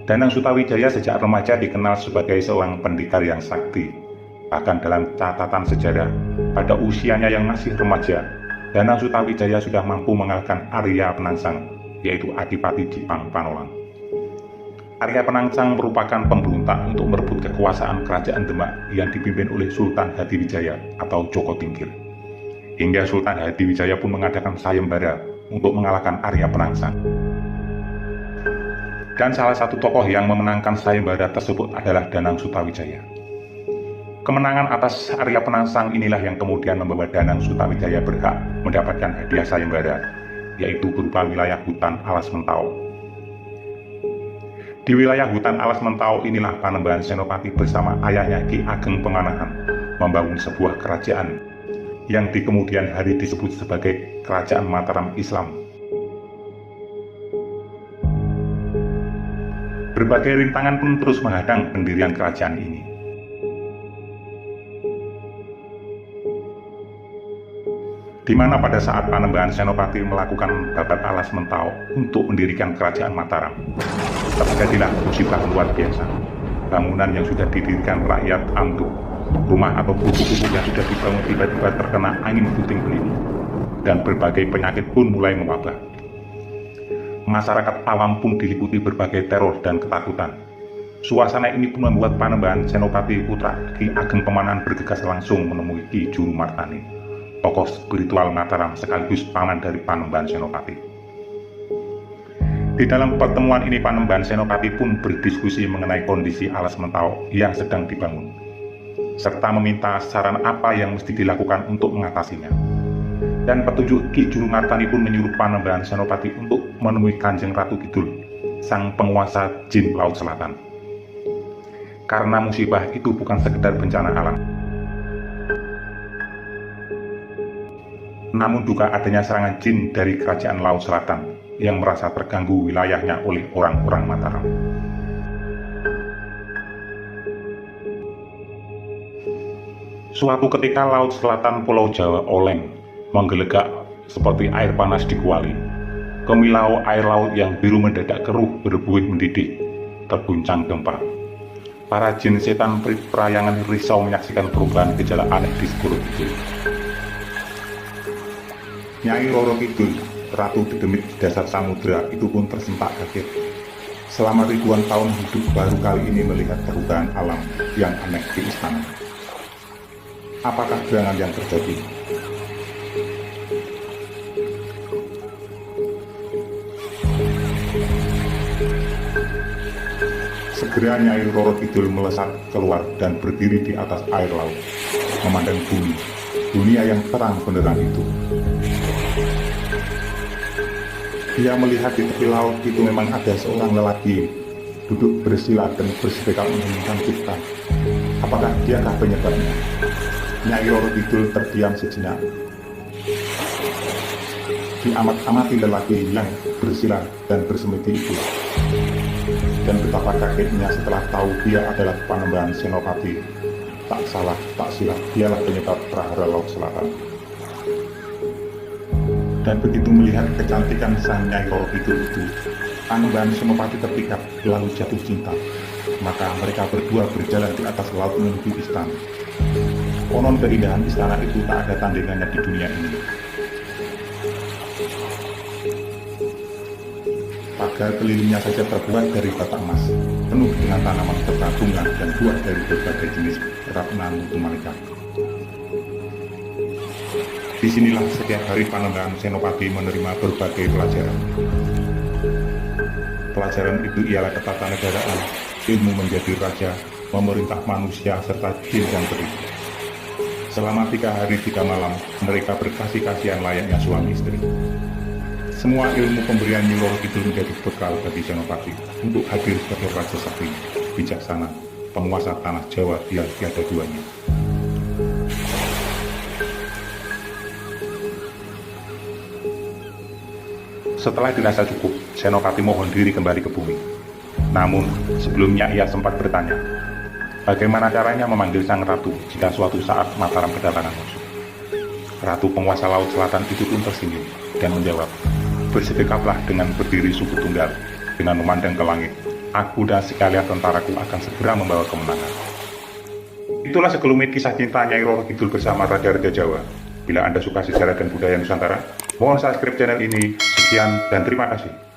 Danang Sutawijaya sejak remaja dikenal sebagai seorang pendekar yang sakti. Bahkan dalam catatan sejarah, pada usianya yang masih remaja, Danang Sutawijaya sudah mampu mengalahkan Arya Penangsang, yaitu Adipati Dipang Panolang. Arya Penangsang merupakan pemberontak untuk merebut kekuasaan kerajaan Demak yang dipimpin oleh Sultan Hadiwijaya atau Joko Tingkir. Hingga Sultan Hadiwijaya pun mengadakan sayembara untuk mengalahkan Arya Penangsang. Dan salah satu tokoh yang memenangkan sayembara tersebut adalah Danang Sutawijaya. Kemenangan atas Arya Penangsang inilah yang kemudian membawa Danang Sutawijaya berhak mendapatkan hadiah sayembara, yaitu berupa wilayah hutan Alas Mentau. Di wilayah hutan Alas Mentau inilah Panembahan Senopati bersama ayahnya Ki Ageng Pemanahan membangun sebuah kerajaan yang di kemudian hari disebut sebagai Kerajaan Mataram Islam. Berbagai rintangan pun terus menghadang pendirian kerajaan ini. Di mana pada saat Panembahan Senopati melakukan babat Alas Mentau untuk mendirikan kerajaan Mataram, terjadilah musibah luar biasa. Bangunan yang sudah didirikan rakyat ambruk, rumah atau kubu-kubu yang sudah dibangun tiba-tiba terkena angin puting beliung, dan berbagai penyakit pun mulai mewabah. Masyarakat awam pun diliputi berbagai teror dan ketakutan. Suasana ini pun membuat Panembahan Senopati putra Ki Ageng Pemanahan bergegas langsung menemui Ki Juru Martani, tokoh spiritual Mataram sekaligus paman dari Panembahan Senopati. Di dalam pertemuan ini Panembahan Senopati pun berdiskusi mengenai kondisi Alas Mentau yang sedang dibangun, serta meminta saran apa yang mesti dilakukan untuk mengatasinya. Dan petunjuk Ki Juru Martani pun menyuruh Panembahan Senopati untuk menemui Kanjeng Ratu Kidul, sang penguasa jin Laut Selatan. Karena musibah itu bukan sekedar bencana alam, namun juga adanya serangan jin dari Kerajaan Laut Selatan yang merasa terganggu wilayahnya oleh orang-orang Mataram. Suatu ketika Laut Selatan Pulau Jawa oleng, menggelegak seperti air panas di kuali. Kemilau air laut yang biru mendadak keruh berbuih mendidih, terguncang gempa. Para jin setan perayangan risau menyaksikan perubahan gejala aneh di segoro kidul. Nyai Roro Kidul, ratu dedemit di dasar samudera itu pun tersentak kaget. Selama ribuan tahun hidup baru kali ini melihat perubahan alam yang aneh di istana. Apakah gerangan yang terjadi? Segera Nyai Roro Kidul melesat keluar dan berdiri di atas air laut, memandang bumi, dunia yang terang benderang itu. Dia melihat di tepi laut itu memang ada seorang lelaki duduk bersila dan bersedekap menghembuskan cipta. Apakah diakah penyebabnya? Nyai Roro Kidul terdiam sejenak. Diamat-amati lelaki yang bersila dan bersemedi itu. Dan betapa kagetnya setelah tahu dia adalah Panembahan Senopati. Tak salah, tak silap, dialah penyebab prahara Laut Selatan. Dan begitu melihat kecantikan sang Nyai Roro Kidul itu, Panembahan Senopati terpikat lalu jatuh cinta. Maka mereka berdua berjalan di atas laut menuju istana. Konon keindahan istana itu tak ada tandingannya di dunia ini. Pagar kelilingnya saja terbuat dari bata emas, penuh dengan tanaman serta bunga dan buah dari berbagai jenis ratna mutu malika. Disinilah setiap hari Panembahan Senopati menerima berbagai pelajaran. Pelajaran itu ialah ketatanegaraan, ilmu menjadi raja, memerintah manusia serta jin dan peri. Selama 3 hari 3 malam, mereka berkasih-kasihan layaknya suami istri. Semua ilmu pemberian Nyai Roro Kidul menjadi bekal bagi Senopati untuk hadir sebagai raja sakti, bijaksana, penguasa tanah Jawa yang tiada duanya. Setelah dirasa cukup, Senopati mohon diri kembali ke bumi. Namun, sebelumnya ia sempat bertanya, bagaimana caranya memanggil sang ratu jika suatu saat Mataram kedatangan musuh. Ratu penguasa Laut Selatan itu pun tersenyum dan menjawab, bersedekaplah dengan berdiri suku tunggal, dengan memandang ke langit. Aku dan sekalian tentaraku akan segera membawa kemenangan. Itulah sekelumit kisah cinta Nyai Roro Kidul bersama Raja-Raja Jawa. Bila Anda suka sejarah dan budaya Nusantara, mohon subscribe channel ini. Sekian dan terima kasih.